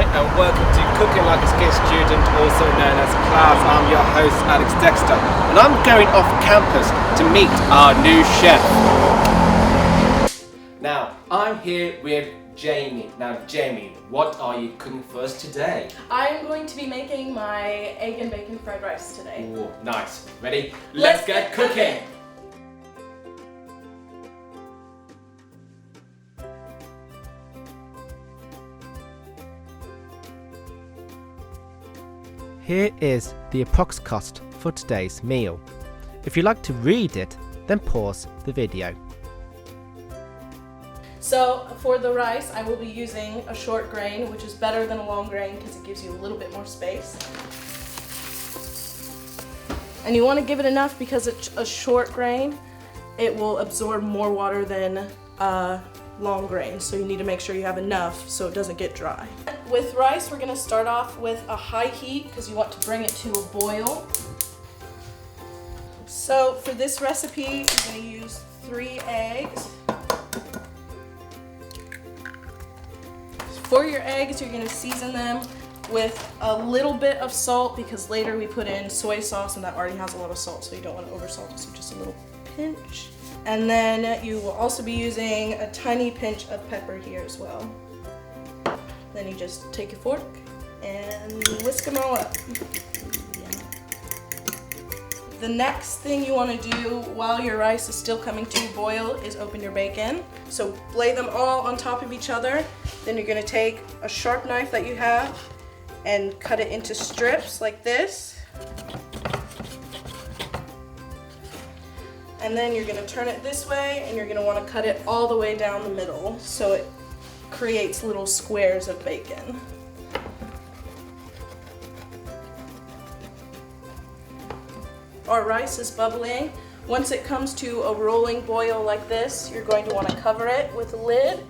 Hi and welcome to Cooking Like a Skint Student, also known as Class. I'm your host Dexter and I'm going off campus to meet our new chef. Now I'm here with Jamie. Now Jamie, what are you cooking for us today? I'm going to be making my egg and bacon fried rice today. Ooh, nice. Ready? Let's get cooking! Here is the approx cost for today's meal. If you'd like to read it, then pause the video. So for the rice, I will be using a short grain, which is better than a long grain because it gives you a little bit more space. And you want to give it enough because it's a short grain, it will absorb more water than long grain, so you need to make sure you have enough so it doesn't get dry. With rice, we're going to start off with a high heat because you want to bring it to a boil. So for this recipe, you're going to use 3 eggs. For your eggs, you're going to season them with a little bit of salt because later we put in soy sauce and that already has a lot of salt, so you don't want to oversalt it, so just a little pinch. And then you will also be using a tiny pinch of pepper here as well. Then you just take your fork and whisk them all up. The next thing you want to do while your rice is still coming to a boil is open your bacon. So lay them all on top of each other. Then you're going to take a sharp knife that you have and cut it into strips like this. And then you're going to turn it this way and you're going to want to cut it all the way down the middle so it creates little squares of bacon. Our rice is bubbling. Once it comes to a rolling boil like this, you're going to want to cover it with a lid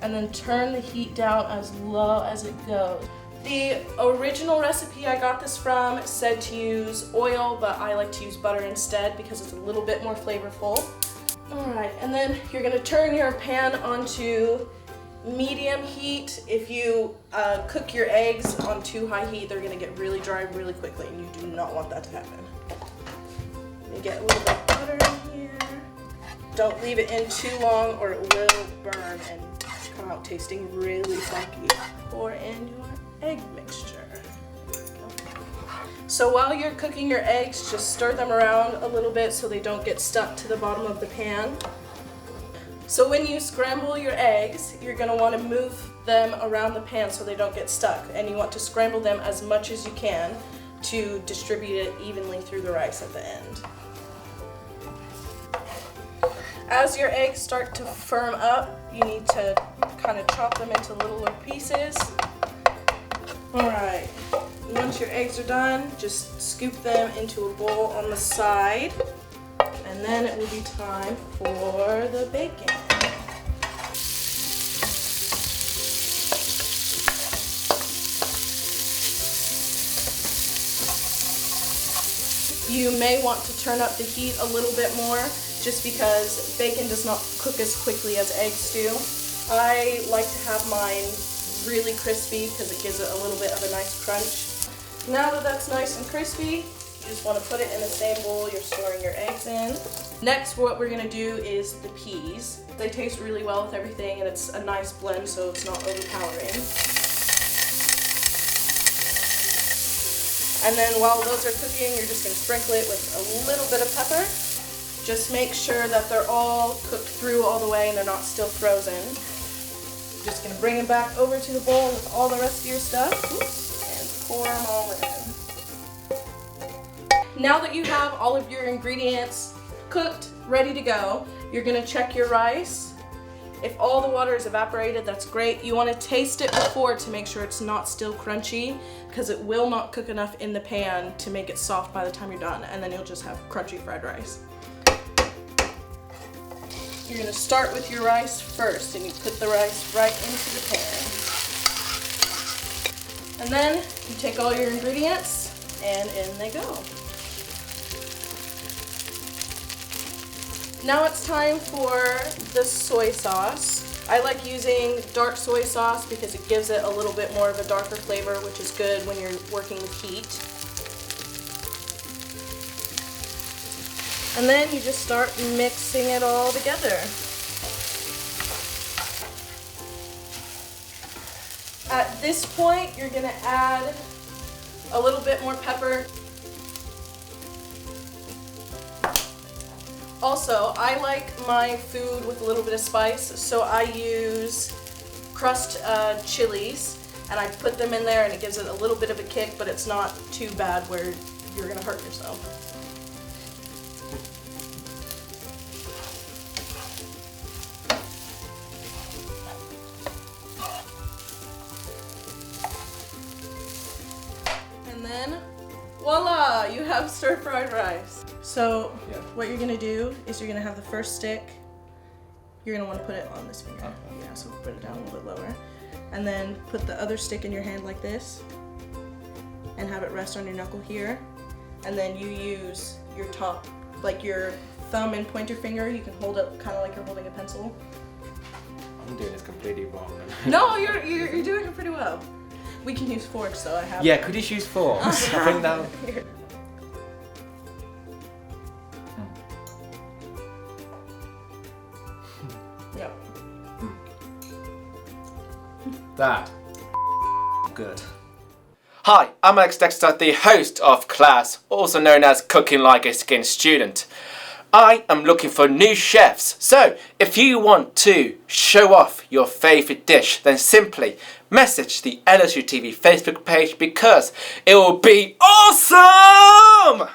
and then turn the heat down as low as it goes. The original recipe I got this from said to use oil, but I like to use butter instead because it's a little bit more flavorful. Alright, and then you're going to turn your pan onto medium heat. If you cook your eggs on too high heat, they're going to get really dry really quickly, and you do not want that to happen. You get a little bit of butter in here. Don't leave it in too long or it will burn and come out tasting really funky. Pour in your egg mixture. So while you're cooking your eggs, just stir them around a little bit so they don't get stuck to the bottom of the pan. So when you scramble your eggs, you're going to want to move them around the pan so they don't get stuck, and you want to scramble them as much as you can to distribute it evenly through the rice at the end. As your eggs start to firm up, you need to kind of chop them into littler pieces. Alright, once your eggs are done, just scoop them into a bowl on the side, and then it will be time for the bacon. You may want to turn up the heat a little bit more just because bacon does not cook as quickly as eggs do. I like to have mine really crispy because it gives it a little bit of a nice crunch. Now that that's nice and crispy, you just want to put it in the same bowl you're storing your eggs in. Next, what we're going to do is the peas. They taste really well with everything and it's a nice blend so it's not overpowering. And then while those are cooking, you're just going to sprinkle it with a little bit of pepper. Just make sure that they're all cooked through all the way and they're not still frozen. You're just going to bring them back over to the bowl with all the rest of your stuff and pour them all in. Now that you have all of your ingredients cooked, ready to go, you're going to check your rice. If all the water is evaporated, that's great. You want to taste it before to make sure it's not still crunchy because it will not cook enough in the pan to make it soft by the time you're done, and then you'll just have crunchy fried rice. You're going to start with your rice first, and you put the rice right into the pan. And then you take all your ingredients, and in they go. Now it's time for the soy sauce. I like using dark soy sauce because it gives it a little bit more of a darker flavor, which is good when you're working with heat. And then you just start mixing it all together. At this point, you're gonna add a little bit more pepper. Also, I like my food with a little bit of spice, so I use crushed chilies, and I put them in there and it gives it a little bit of a kick, but it's not too bad where you're gonna hurt yourself. And then, voila, you have stir-fried rice. So what you're gonna do is you're gonna have the first stick. You're gonna want to put it on this finger. Yeah, so put it down a little bit lower. And then put the other stick in your hand like this and have it rest on your knuckle here. And then you use your top, like your thumb and pointer finger. You can hold it kind of like you're holding a pencil. I'm doing this completely wrong. No, you're doing it pretty well. We can use forks though. I have. Yeah, could you use forks? I think now. Yep. That good. Hi, I'm Dexter, the host of Class, also known as Cooking Like a Skint Student. I am looking for new chefs, so if you want to show off your favourite dish, then simply message the LSUTV Facebook page because it will be awesome!